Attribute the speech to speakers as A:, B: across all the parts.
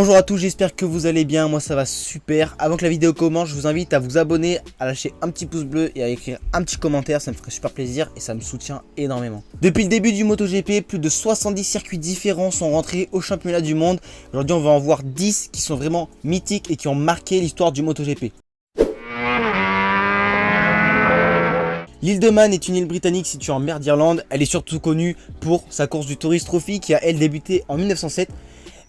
A: Bonjour à tous, j'espère que vous allez bien, moi ça va super. Avant que la vidéo commence, je vous invite à vous abonner, à lâcher un petit pouce bleu et à écrire un petit commentaire, ça me ferait super plaisir et ça me soutient énormément. Depuis le début du MotoGP, plus de 70 circuits différents sont rentrés au championnat du monde. Aujourd'hui on va en voir 10 qui sont vraiment mythiques et qui ont marqué l'histoire du MotoGP. L'île de Man est une île britannique située en mer d'Irlande. Elle est surtout connue pour sa course du Tourist Trophy qui a elle débuté en 1907.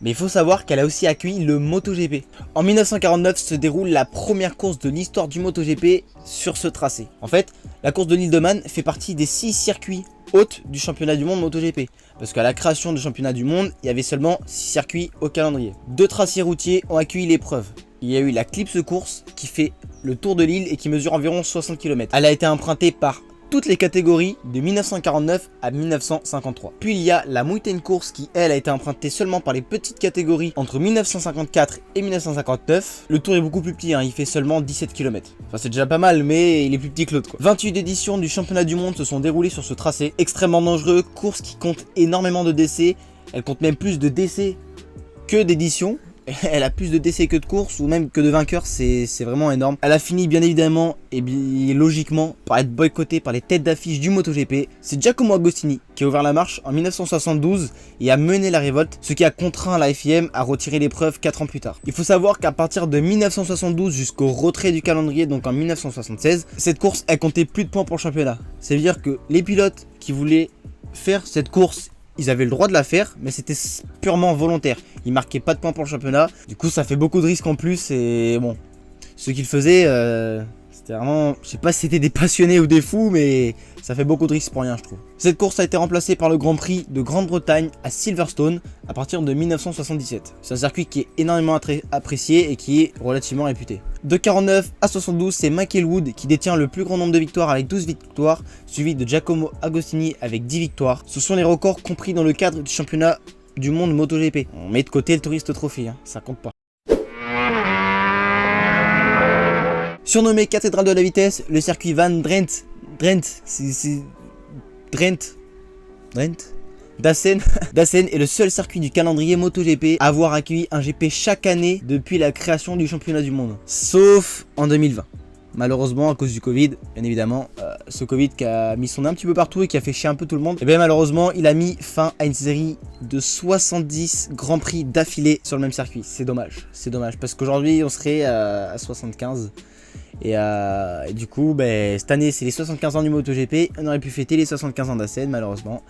A: Mais il faut savoir qu'elle a aussi accueilli le MotoGP. En 1949 se déroule la première course de l'histoire du MotoGP sur ce tracé. En fait, la course de l'île de Man fait partie des 6 circuits hôtes du championnat du monde MotoGP. Parce qu'à la création du championnat du monde, il y avait seulement 6 circuits au calendrier. 2 tracés routiers ont accueilli l'épreuve. Il y a eu la Clipse Course qui fait le tour de l'île et qui mesure environ 60 km. Elle a été empruntée par toutes les catégories de 1949 à 1953. Puis il y a la Mountain Course qui elle a été empruntée seulement par les petites catégories entre 1954 et 1959. Le tour est beaucoup plus petit, il fait seulement 17 km. Enfin c'est déjà pas mal mais il est plus petit que l'autre quoi. 28 éditions du championnat du monde se sont déroulées sur ce tracé. Extrêmement dangereux, course qui compte énormément de décès. Elle compte même plus de décès que d'éditions. Elle a plus de décès que de courses ou même que de vainqueurs, c'est vraiment énorme. Elle a fini bien évidemment et bien logiquement par être boycottée par les têtes d'affiche du MotoGP. C'est Giacomo Agostini qui a ouvert la marche en 1972 et a mené la révolte, ce qui a contraint la FIM à retirer l'épreuve 4 ans plus tard. Il faut savoir qu'à partir de 1972 jusqu'au retrait du calendrier, donc en 1976, cette course elle comptait plus de points pour le championnat. Ça veut dire que les pilotes qui voulaient faire cette course, ils avaient le droit de la faire, mais c'était purement volontaire. Ils marquaient pas de points pour le championnat. Du coup, ça fait beaucoup de risques en plus. Et bon, ceux qui le faisaient, c'était vraiment... Je sais pas si c'était des passionnés ou des fous, mais ça fait beaucoup de risques pour rien, je trouve. Cette course a été remplacée par le Grand Prix de Grande-Bretagne à Silverstone à partir de 1977. C'est un circuit qui est énormément apprécié et qui est relativement réputé. De 49 à 72, c'est Michael Wood qui détient le plus grand nombre de victoires avec 12 victoires, suivi de Giacomo Agostini avec 10 victoires. Ce sont les records compris dans le cadre du championnat du monde MotoGP. On met de côté le Tourist Trophy, ça compte pas. Surnommé cathédrale de la vitesse, le circuit Van Drent Dassen est le seul circuit du calendrier MotoGP à avoir accueilli un GP chaque année depuis la création du championnat du monde. Sauf en 2020. Malheureusement à cause du Covid, bien évidemment, ce Covid qui a mis son nez un petit peu partout et qui a fait chier un peu tout le monde. Et bien malheureusement il a mis fin à une série de 70 grands prix d'affilée sur le même circuit. C'est dommage parce qu'aujourd'hui on serait à 75. Et du coup cette année c'est les 75 ans du MotoGP. On aurait pu fêter les 75 ans d'Assen, malheureusement.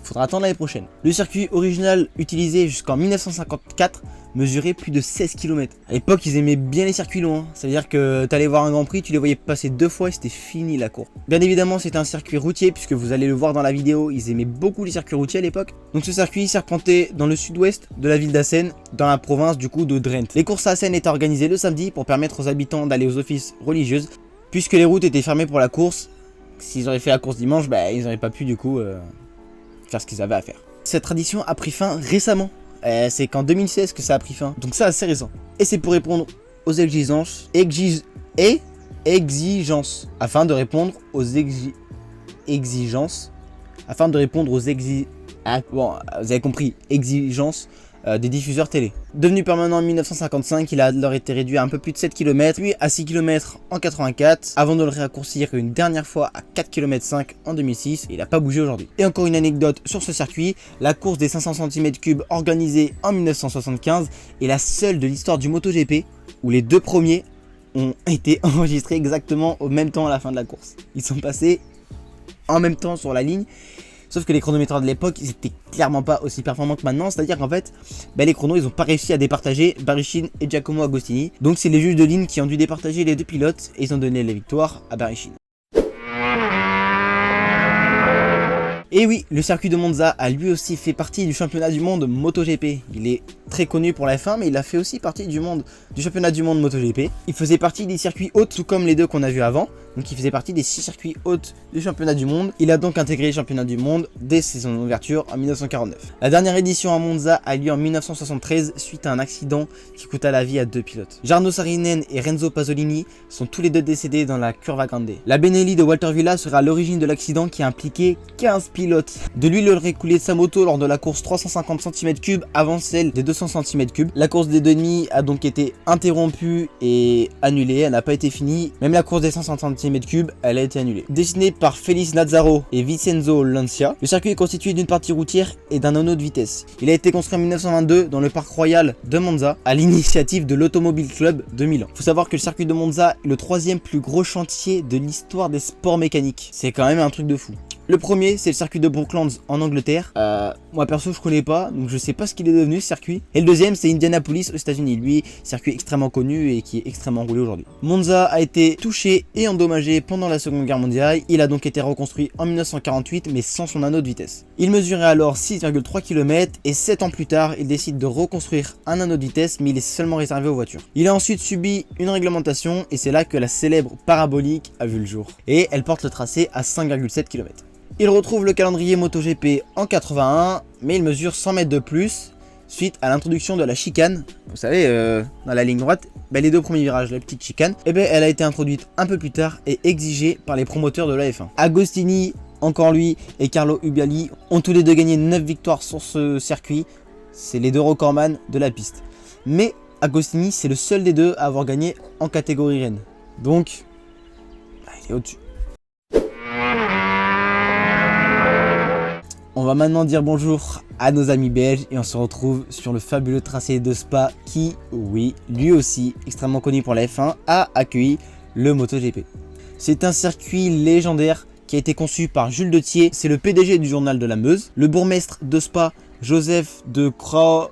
A: Faudra attendre l'année prochaine. Le circuit original utilisé jusqu'en 1954 mesurait plus de 16 km. À l'époque ils aimaient bien les circuits longs, Ça veut dire que t'allais voir un Grand Prix, tu les voyais passer 2 fois et c'était fini la course. Bien évidemment c'était un circuit routier puisque vous allez le voir dans la vidéo, ils aimaient beaucoup les circuits routiers à l'époque. Donc ce circuit serpentait dans le sud-ouest de la ville d'Assen, dans la province du coup de Drenthe. Les courses à Assen étaient organisées le samedi pour permettre aux habitants d'aller aux offices religieuses. Puisque les routes étaient fermées pour la course, s'ils auraient fait la course dimanche, ils n'auraient pas pu du coup faire ce qu'ils avaient à faire. Cette tradition a pris fin récemment. C'est qu'en 2016 que ça a pris fin. Donc c'est assez récent. Et c'est pour répondre aux exigences. Afin de répondre aux exigences. Bon, vous avez compris. Exigences des diffuseurs télé. Devenu permanent en 1955, il a alors été réduit à un peu plus de 7 km, puis à 6 km en 84, avant de le raccourcir une dernière fois à 4,5 km en 2006, et il n'a pas bougé aujourd'hui. Et encore une anecdote sur ce circuit, la course des 500 cm3 organisée en 1975 est la seule de l'histoire du MotoGP où les 2 premiers ont été enregistrés exactement au même temps à la fin de la course. Ils sont passés en même temps sur la ligne. Sauf que les chronométreurs de l'époque, ils étaient clairement pas aussi performants que maintenant. C'est-à-dire qu'en fait, les chronos, ils ont pas réussi à départager Barichin et Giacomo Agostini. Donc c'est les juges de ligne qui ont dû départager les 2 pilotes et ils ont donné la victoire à Barichin. Et oui, le circuit de Monza a lui aussi fait partie du championnat du monde MotoGP. Il est très connu pour la F1, mais il a fait aussi partie du championnat du monde MotoGP. Il faisait partie des circuits hôtes, tout comme les 2 qu'on a vus avant. Donc il faisait partie des 6 circuits hôtes du championnat du monde. Il a donc intégré le championnat du monde dès son ouverture en 1949. La dernière édition à Monza a lieu en 1973 suite à un accident qui coûta la vie à 2 pilotes. Jarno Saarinen et Renzo Pasolini sont tous les 2 décédés dans la Curva Grande. La Benelli de Walter Villa sera à l'origine de l'accident qui a impliqué 15 pilotes pilote de l'huile aurait coulé de sa moto lors de la course 350 cm3 avant celle des 200 cm3. La course des 2,5 a donc été interrompue et annulée, elle n'a pas été finie. Même la course des 500 cm3, elle a été annulée. Dessiné par Félix Nazzaro et Vincenzo Lancia, le circuit est constitué d'une partie routière et d'un anneau de vitesse. Il a été construit en 1922 dans le parc royal de Monza à l'initiative de l'Automobile Club de Milan. Il faut savoir que le circuit de Monza est le 3e plus gros chantier de l'histoire des sports mécaniques. C'est quand même un truc de fou. Le premier, c'est le circuit de Brooklands en Angleterre. Moi perso, je connais pas, donc je sais pas ce qu'il est devenu ce circuit. Et le deuxième, c'est Indianapolis aux États-Unis. Lui, circuit extrêmement connu et qui est extrêmement roulé aujourd'hui. Monza a été touché et endommagé pendant la Seconde Guerre mondiale. Il a donc été reconstruit en 1948, mais sans son anneau de vitesse. Il mesurait alors 6,3 km et 7 ans plus tard, il décide de reconstruire un anneau de vitesse, mais il est seulement réservé aux voitures. Il a ensuite subi une réglementation et c'est là que la célèbre parabolique a vu le jour. Et elle porte le tracé à 5,7 km. Il retrouve le calendrier MotoGP en 81, mais il mesure 100 mètres de plus suite à l'introduction de la chicane. Vous savez, dans la ligne droite, les deux premiers virages, la petite chicane, elle a été introduite un peu plus tard et exigée par les promoteurs de la F1. Agostini, encore lui, et Carlo Ubiali ont tous les deux gagné 9 victoires sur ce circuit. C'est les deux recordman de la piste. Mais Agostini, c'est le seul des deux à avoir gagné en catégorie reine. Donc, il est au-dessus. On va maintenant dire bonjour à nos amis belges et on se retrouve sur le fabuleux tracé de Spa qui, oui, lui aussi, extrêmement connu pour la F1, a accueilli le MotoGP. C'est un circuit légendaire qui a été conçu par Jules de Thier, c'est le PDG du journal de la Meuse, le bourgmestre de Spa, Joseph de Croez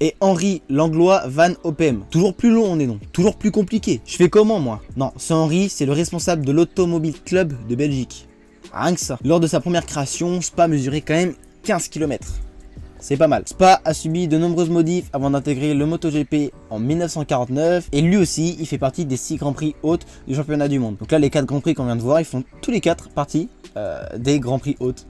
A: et Henri Langlois Van Oppem. Toujours plus long on est non, toujours plus compliqué. Je fais comment moi? Non, ce Henri, c'est le responsable de l'Automobile Club de Belgique. Rien que ça. Lors de sa première création, Spa mesurait quand même 15 km. C'est pas mal. Spa a subi de nombreuses modifs avant d'intégrer le MotoGP en 1949 et lui aussi, il fait partie des 6 Grands Prix hôtes du championnat du monde. Donc là, les 4 Grands Prix qu'on vient de voir, ils font tous les 4 partie des Grands Prix hôtes.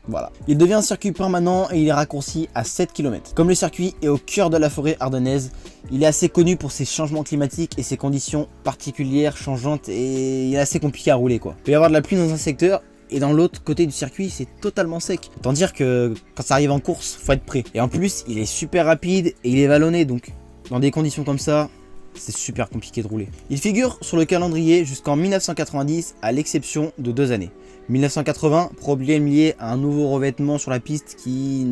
A: Voilà. Il devient un circuit permanent et il est raccourci à 7 km. Comme le circuit est au cœur de la forêt ardennaise, il est assez connu pour ses changements climatiques et ses conditions particulières, changeantes, et il est assez compliqué à rouler quoi. Il peut y avoir de la pluie dans un secteur et dans l'autre côté du circuit c'est totalement sec. Autant dire que quand ça arrive en course, faut être prêt. Et en plus il est super rapide et il est vallonné, donc dans des conditions comme ça, c'est super compliqué de rouler. Il figure sur le calendrier jusqu'en 1990 à l'exception de 2 années. 1980, problème lié à un nouveau revêtement sur la piste qui...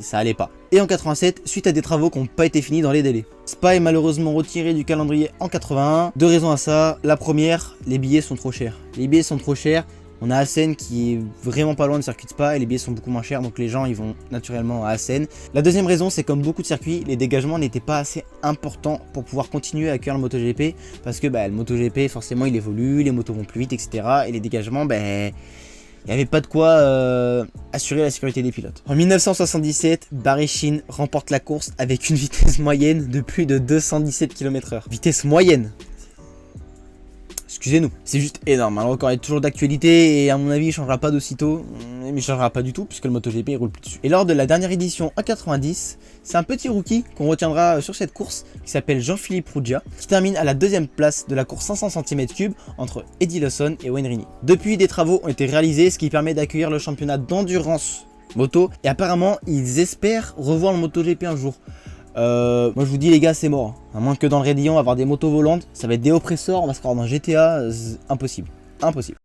A: ça allait pas. Et en 87, suite à des travaux qui n'ont pas été finis dans les délais. Spa est malheureusement retiré du calendrier en 81. 2 raisons à ça. La première, les billets sont trop chers. Les billets sont trop chers. On a Assen qui est vraiment pas loin de circuit de Spa et les billets sont beaucoup moins chers, donc les gens ils vont naturellement à Assen. La deuxième raison, c'est comme beaucoup de circuits, les dégagements n'étaient pas assez importants pour pouvoir continuer à accueillir le MotoGP parce que le MotoGP forcément il évolue, les motos vont plus vite, etc. Et les dégagements, il n'y avait pas de quoi assurer la sécurité des pilotes. En 1977, Barry remporte la course avec une vitesse moyenne de plus de 217 km/h. Vitesse moyenne! Excusez-nous, c'est juste énorme, le record est toujours d'actualité et à mon avis il changera pas d'aussitôt, mais il changera pas du tout puisque le MotoGP il roule plus dessus. Et lors de la dernière édition en 90, c'est un petit rookie qu'on retiendra sur cette course qui s'appelle Jean-Philippe Ruggia, qui termine à la 2e place de la course 500 cm3 entre Eddie Lawson et Wayne Rainey. Depuis, des travaux ont été réalisés, ce qui permet d'accueillir le championnat d'endurance moto et apparemment ils espèrent revoir le MotoGP un jour. Moi je vous dis les gars, c'est mort. À moins que dans le Raidillon, on va avoir des motos volantes, ça va être des oppresseurs, on va se croire dans GTA, impossible. Impossible.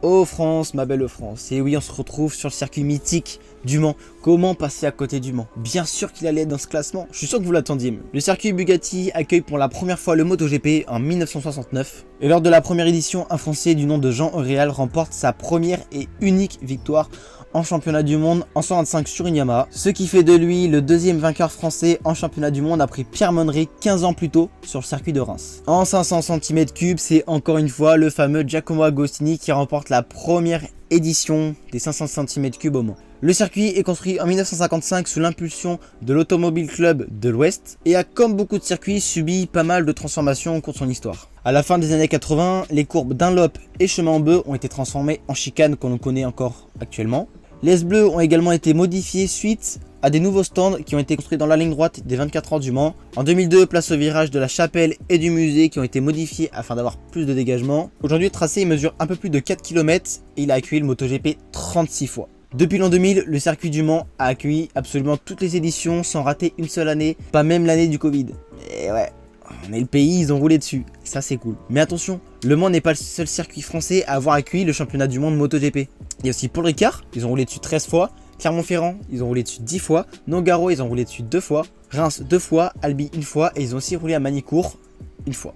A: Oh France, ma belle France. Et oui, on se retrouve sur le circuit mythique du Mans. Comment passer à côté du Mans? Bien sûr qu'il allait être dans ce classement, je suis sûr que vous l'attendiez même. Le circuit Bugatti accueille pour la première fois le MotoGP en 1969. Et lors de la première édition, un Français du nom de Jean Auréal remporte sa première et unique victoire en championnat du monde en 125 sur une Yamaha, ce qui fait de lui le 2e vainqueur français en championnat du monde après Pierre Monneret 15 ans plus tôt sur le circuit de Reims. En 500 cm3, c'est encore une fois le fameux Giacomo Agostini qui remporte la première édition des 500 cm3 au Mans. Le circuit est construit en 1955 sous l'impulsion de l'Automobile Club de l'Ouest et a, comme beaucoup de circuits, subi pas mal de transformations au cours de son histoire. À la fin des années 80, les courbes Dunlop et Chemin en Bœuf ont été transformées en chicanes qu'on connaît encore actuellement. Les S bleus ont également été modifiés suite à des nouveaux stands qui ont été construits dans la ligne droite des 24 heures du Mans. En 2002, place au virage de la Chapelle et du musée qui ont été modifiés afin d'avoir plus de dégagement. Aujourd'hui, le tracé il mesure un peu plus de 4 km et il a accueilli le MotoGP 36 fois. Depuis l'an 2000, le circuit du Mans a accueilli absolument toutes les éditions sans rater une seule année, pas même l'année du Covid. Et ouais, on est le pays, ils ont roulé dessus, ça c'est cool. Mais attention, Le Mans n'est pas le seul circuit français à avoir accueilli le championnat du monde MotoGP. Il y a aussi Paul Ricard, ils ont roulé dessus 13 fois, Clermont-Ferrand, ils ont roulé dessus 10 fois, Nogaro, ils ont roulé dessus 2 fois, Reims 2 fois, Albi 1 fois et ils ont aussi roulé à Manicourt 1 fois.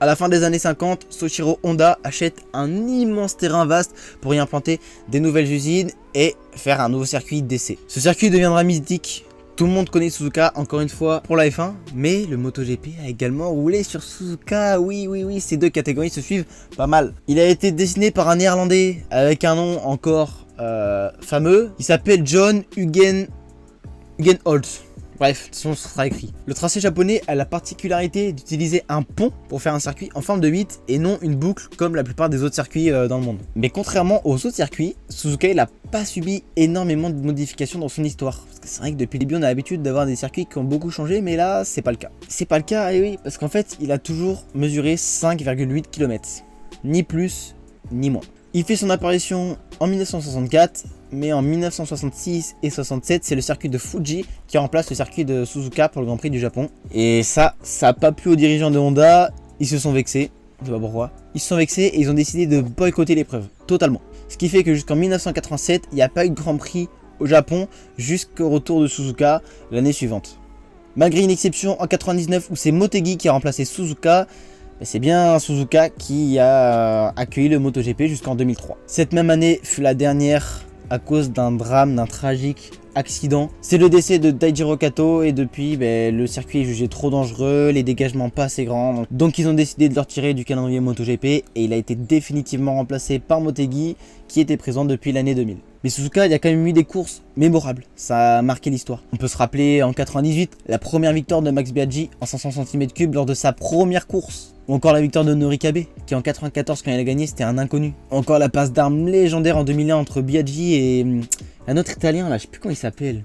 A: A la fin des années 50, Soichiro Honda achète un immense terrain vaste pour y implanter des nouvelles usines et faire un nouveau circuit d'essai. Ce circuit deviendra mythique. Tout le monde connaît Suzuka, encore une fois, pour la F1, mais le MotoGP a également roulé sur Suzuka. Oui, ces deux catégories se suivent pas mal. Il a été dessiné par un Néerlandais avec un nom encore fameux. Il s'appelle John Hugenholtz. Bref, de toute façon, ce sera écrit. Le tracé japonais a la particularité d'utiliser un pont pour faire un circuit en forme de 8 et non une boucle comme la plupart des autres circuits dans le monde. Mais contrairement aux autres circuits, Suzuka n'a pas subi énormément de modifications dans son histoire. Parce que c'est vrai que depuis le début, on a l'habitude d'avoir des circuits qui ont beaucoup changé, mais là, c'est pas le cas. C'est pas le cas, et oui, parce qu'en fait, il a toujours mesuré 5,8 km. Ni plus, ni moins. Il fait son apparition en 1964, mais en 1966 et 67, c'est le circuit de Fuji qui remplace le circuit de Suzuka pour le Grand Prix du Japon. Et ça n'a pas plu aux dirigeants de Honda, ils se sont vexés, je sais pas pourquoi. Ils se sont vexés et ils ont décidé de boycotter l'épreuve, totalement. Ce qui fait que jusqu'en 1987, il n'y a pas eu de Grand Prix au Japon jusqu'au retour de Suzuka l'année suivante. Malgré une exception en 99 où c'est Motegi qui a remplacé Suzuka, c'est bien Suzuka qui a accueilli le MotoGP jusqu'en 2003. Cette même année fut la dernière à cause d'un drame, d'un tragique accident. C'est le décès de Taijiro Kato et depuis le circuit est jugé trop dangereux, les dégagements pas assez grands. Donc ils ont décidé de le retirer du calendrier MotoGP et il a été définitivement remplacé par Motegi qui était présent depuis l'année 2000. Mais Suzuka, il y a quand même eu des courses mémorables, ça a marqué l'histoire. On peut se rappeler en 98, la première victoire de Max Biaggi en 500 cm3 lors de sa première course. Ou encore la victoire de Norikabe, qui en 94 quand il a gagné c'était un inconnu. Encore la passe d'armes légendaire en 2001 entre Biaggi et un autre italien là, je sais plus comment il s'appelle.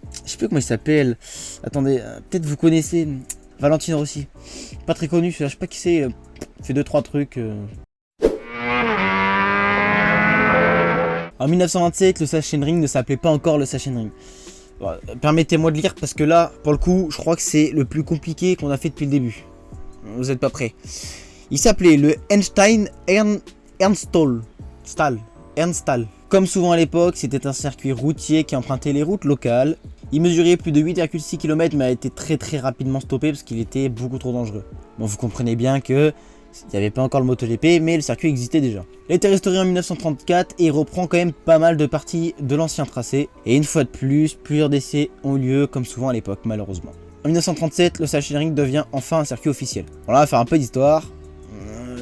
A: Attendez, peut-être vous connaissez Valentino Rossi. Pas très connu, je sais pas qui c'est, fait 2-3 trucs. En 1927, le Sachsenring ne s'appelait pas encore le Sachsenring. Bon, permettez-moi de lire parce que là, pour le coup, je crois que c'est le plus compliqué qu'on a fait depuis le début. Vous n'êtes pas prêts. Il s'appelait le Einstein Ernstthal. Comme souvent à l'époque, c'était un circuit routier qui empruntait les routes locales. Il mesurait plus de 8,6 km mais a été très rapidement stoppé parce qu'il était beaucoup trop dangereux. Bon, vous comprenez bien que il n'y avait pas encore le MotoGP, mais le circuit existait déjà. Il a été restauré en 1934 et il reprend quand même pas mal de parties de l'ancien tracé. Et une fois de plus, plusieurs décès ont eu lieu, comme souvent à l'époque, malheureusement. En 1937, le Sachsenring devient enfin un circuit officiel. Bon là, on va faire un peu d'histoire.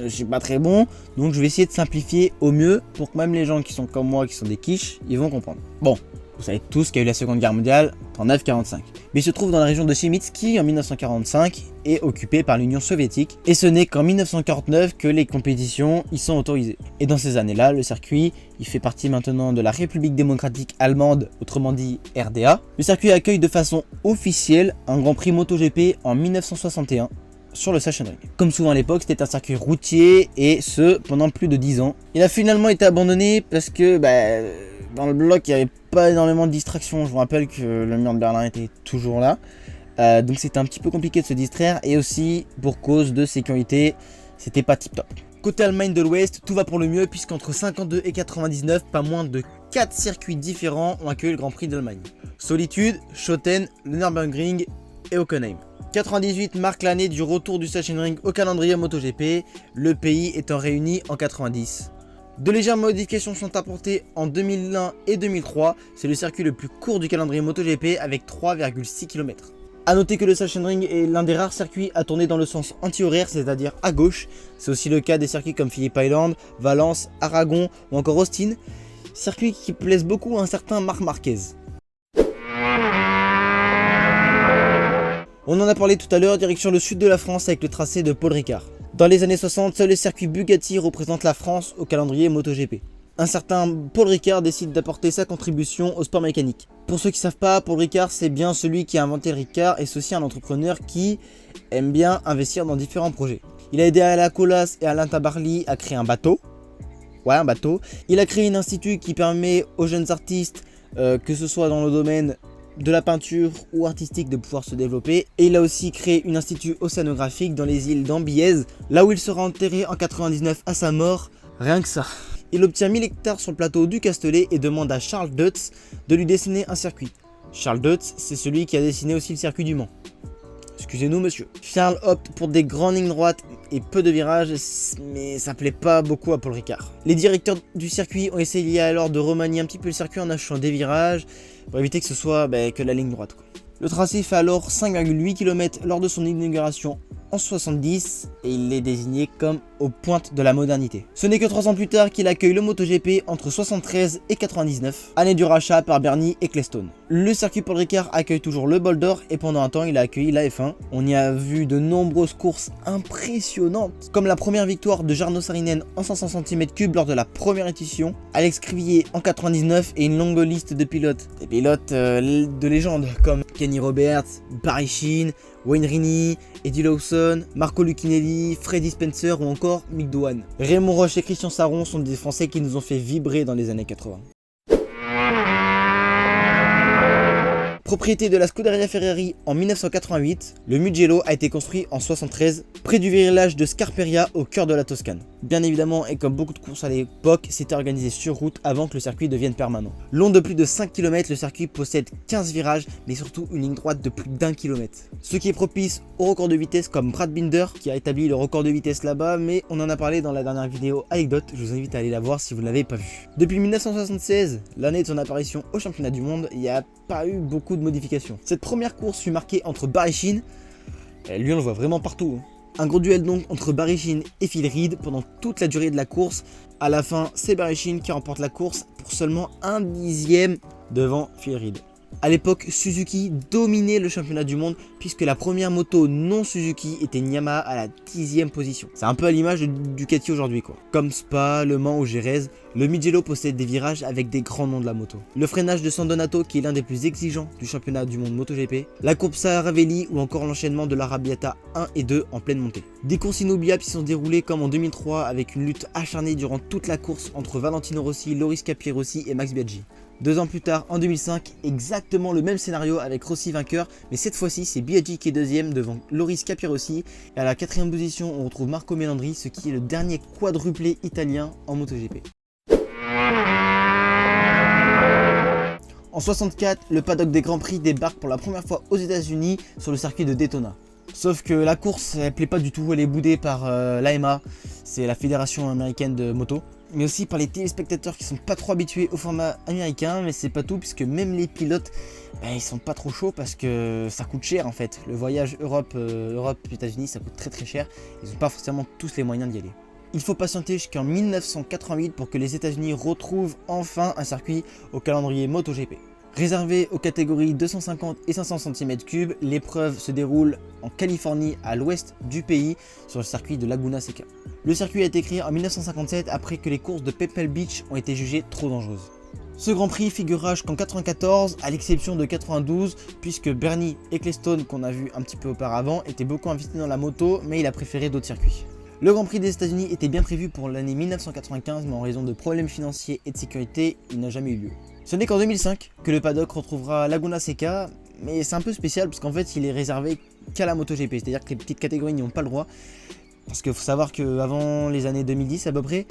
A: Je suis pas très bon, donc je vais essayer de simplifier au mieux pour que même les gens qui sont comme moi, qui sont des quiches, ils vont comprendre. Bon, vous savez tous qu'il y a eu la Seconde Guerre mondiale, 39-45. Mais il se trouve dans la région de Siemens qui, en 1945, est occupée par l'Union soviétique. Et ce n'est qu'en 1949 que les compétitions y sont autorisées. Et dans ces années-là, le circuit, il fait partie maintenant de la République démocratique allemande, autrement dit RDA. Le circuit accueille de façon officielle un Grand Prix MotoGP en 1961. Sur le Sachsenring. Comme souvent à l'époque, c'était un circuit routier et ce pendant plus de 10 ans. Il a finalement été abandonné parce que dans le bloc il n'y avait pas énormément de distractions. Je vous rappelle que le mur de Berlin était toujours là. Donc c'était un petit peu compliqué de se distraire et aussi pour cause de sécurité, c'était pas tip top. Côté Allemagne de l'Ouest, tout va pour le mieux puisqu'entre 52 et 99, pas moins de 4 circuits différents ont accueilli le Grand Prix d'Allemagne. Solitude, Schotten, le Nürburgring et Hockenheim. 98 marque l'année du retour du Sachsenring au calendrier MotoGP, le pays étant réuni en 90. De légères modifications sont apportées en 2001 et 2003, c'est le circuit le plus court du calendrier MotoGP avec 3,6 km. A noter que le Sachsenring est l'un des rares circuits à tourner dans le sens anti-horaire, c'est-à-dire à gauche. C'est aussi le cas des circuits comme Phillip Island, Valence, Aragon ou encore Austin, circuits qui plaisent beaucoup à un certain Marc Marquez. On en a parlé tout à l'heure, direction le sud de la France avec le tracé de Paul Ricard. Dans les années 60, seul le circuit Bugatti représente la France au calendrier MotoGP. un certain Paul Ricard décide d'apporter sa contribution au sport mécanique. Pour ceux qui ne savent pas, Paul Ricard c'est bien celui qui a inventé le Ricard et c'est aussi un entrepreneur qui aime bien investir dans différents projets. Il a aidé Alain Colas et Alain Tabarly à créer un bateau. Ouais, un bateau. Il a créé un institut qui permet aux jeunes artistes, que ce soit dans le domaine de la peinture ou artistique, de pouvoir se développer. Et il a aussi créé un institut océanographique dans les îles d'Ambiez, là où il sera enterré en 99 à sa mort, rien que ça. Il obtient 1000 hectares sur le plateau du Castellet et demande à Charles Deutz de lui dessiner un circuit. Charles Deutz, c'est celui qui a dessiné aussi le circuit du Mans. Excusez-nous monsieur. Charles opte pour des grandes lignes droites et peu de virages, mais ça plaît pas beaucoup à Paul Ricard. Les directeurs du circuit ont essayé alors de remanier un petit peu le circuit en achetant des virages, pour éviter que ce soit que la ligne droite, quoi. Le tracé fait alors 5,8 km lors de son inauguration en 70 et il est désigné comme aux pointes de la modernité. Ce n'est que 3 ans plus tard qu'il accueille le MotoGP entre 73 et 99, année du rachat par Bernie Ecclestone. Le circuit Paul Ricard accueille toujours le Bol d'Or et pendant un temps il a accueilli la F1. On y a vu de nombreuses courses impressionnantes, comme la première victoire de Jarno Saarinen en 500 cm3 lors de la première édition, Alex Crivier en 99 et une longue liste de pilotes. Des pilotes de légende comme Kenny Roberts, Barry Sheene, Wayne Rainey, Eddie Lawson, Marco Lucinelli, Freddie Spencer ou encore Mick Doohan. Raymond Roche et Christian Saron sont des Français qui nous ont fait vibrer dans les années 80. Propriété de la Scuderia Ferrari en 1988, le Mugello a été construit en 73 près du village de Scarperia au cœur de la Toscane. Bien évidemment, et comme beaucoup de courses à l'époque, c'était organisé sur route avant que le circuit devienne permanent. Long de plus de 5 km, le circuit possède 15 virages, mais surtout une ligne droite de plus d'1 km. Ce qui est propice au record de vitesse comme Brad Binder, qui a établi le record de vitesse là-bas, mais on en a parlé dans la dernière vidéo anecdote, je vous invite à aller la voir si vous ne l'avez pas vue. Depuis 1976, l'année de son apparition au championnat du monde, il n'y a pas eu beaucoup de modifications. Cette première course fut marquée entre Barry Sheene, lui on le voit vraiment partout, un gros duel donc entre Barry Sheene et Phil Reed pendant toute la durée de la course. À la fin, c'est Barry Sheene qui remporte la course pour seulement 1/10 devant Phil Reed. A l'époque, Suzuki dominait le championnat du monde puisque la première moto non Suzuki était une Yamaha à la 10e position. C'est un peu à l'image du Ducati aujourd'hui quoi. Comme Spa, Le Mans ou Jerez, le Mugello possède des virages avec des grands noms de la moto. Le freinage de San Donato qui est l'un des plus exigeants du championnat du monde MotoGP, la courbe Ravelli ou encore l'enchaînement de l'Arrabbiata 1 et 2 en pleine montée. Des courses inoubliables qui sont déroulées comme en 2003 avec une lutte acharnée durant toute la course entre Valentino Rossi, Loris Capirossi et Max Biaggi. 2 ans plus tard, en 2005, exactement le même scénario avec Rossi vainqueur, mais cette fois-ci c'est Biaggi qui est deuxième devant Loris Capirossi. Et à la 4e position, on retrouve Marco Melandri, ce qui est le dernier quadruplé italien en MotoGP. En 64, le paddock des Grands Prix débarque pour la première fois aux États-Unis sur le circuit de Daytona. Sauf que la course, elle plaît pas du tout, elle est boudée par l'AMA, c'est la fédération américaine de moto, mais aussi par les téléspectateurs qui sont pas trop habitués au format américain, mais c'est pas tout puisque même les pilotes, ils sont pas trop chauds parce que ça coûte cher en fait. Le voyage Europe-États-Unis, ça coûte très cher, ils ont pas forcément tous les moyens d'y aller. Il faut patienter jusqu'en 1988 pour que les États-Unis retrouvent enfin un circuit au calendrier MotoGP. Réservé aux catégories 250 et 500 cm3, l'épreuve se déroule en Californie à l'ouest du pays sur le circuit de Laguna Seca. Le circuit a été créé en 1957 après que les courses de Pebble Beach ont été jugées trop dangereuses. Ce Grand Prix figurera jusqu'en 94 à l'exception de 92 puisque Bernie Ecclestone qu'on a vu un petit peu auparavant était beaucoup investi dans la moto mais il a préféré d'autres circuits. Le Grand Prix des États-Unis était bien prévu pour l'année 1995 mais en raison de problèmes financiers et de sécurité, il n'a jamais eu lieu. Ce n'est qu'en 2005 que le paddock retrouvera Laguna Seca, mais c'est un peu spécial parce qu'en fait il est réservé qu'à la MotoGP, c'est-à-dire que les petites catégories n'y ont pas le droit. Parce qu'il faut savoir qu'avant les années 2010 à peu près,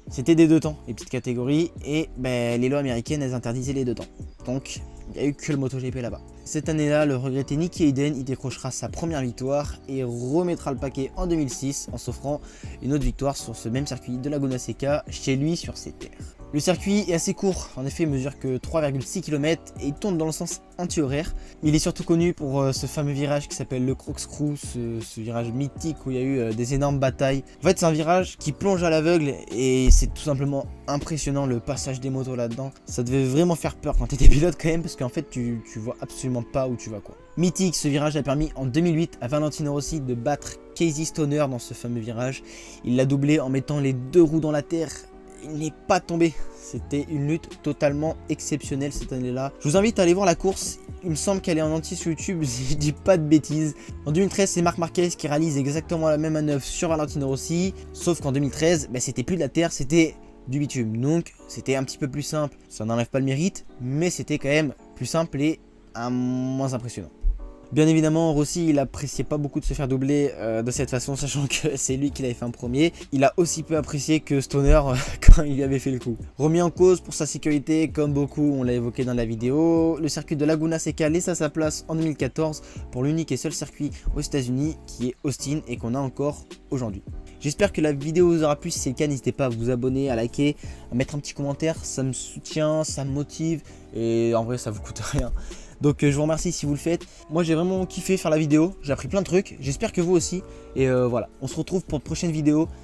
A: c'était des 2 temps, les petites catégories, et les lois américaines elles interdisaient les 2 temps. Donc il n'y a eu que le MotoGP là-bas. Cette année-là, le regretté Nicky Hayden y décrochera sa première victoire et remettra le paquet en 2006 en s'offrant une autre victoire sur ce même circuit de Laguna Seca chez lui sur ses terres. Le circuit est assez court, en effet il mesure que 3,6 km et il tourne dans le sens anti-horaire. Il est surtout connu pour ce fameux virage qui s'appelle le corkscrew, ce virage mythique où il y a eu des énormes batailles. En fait c'est un virage qui plonge à l'aveugle et c'est tout simplement impressionnant le passage des motos là-dedans. Ça devait vraiment faire peur quand t'étais pilote quand même parce qu'en fait tu vois absolument pas où tu vas quoi. Mythique, ce virage a permis en 2008 à Valentino Rossi de battre Casey Stoner dans ce fameux virage. Il l'a doublé en mettant les 2 roues dans la terre il n'est pas tombé. C'était une lutte totalement exceptionnelle cette année-là. Je vous invite à aller voir la course. Il me semble qu'elle est en entier sur YouTube, si je dis pas de bêtises. En 2013, c'est Marc Marquez qui réalise exactement la même manœuvre sur Valentino Rossi. Sauf qu'en 2013, c'était plus de la terre, c'était du bitume. Donc, c'était un petit peu plus simple. Ça n'enlève pas le mérite, mais c'était quand même plus simple et moins impressionnant. Bien évidemment, Rossi, il appréciait pas beaucoup de se faire doubler de cette façon, sachant que c'est lui qui l'avait fait en premier. Il a aussi peu apprécié que Stoner quand il lui avait fait le coup. Remis en cause pour sa sécurité, comme beaucoup, on l'a évoqué dans la vidéo, le circuit de Laguna Seca laisse à sa place en 2014 pour l'unique et seul circuit aux États-Unis qui est Austin et qu'on a encore aujourd'hui. J'espère que la vidéo vous aura plu. Si c'est le cas, n'hésitez pas à vous abonner, à liker, à mettre un petit commentaire. Ça me soutient, ça me motive et en vrai, ça vous coûte rien. Donc je vous remercie si vous le faites. Moi j'ai vraiment kiffé faire la vidéo, j'ai appris plein de trucs, j'espère que vous aussi. Et voilà, on se retrouve pour une prochaine vidéo.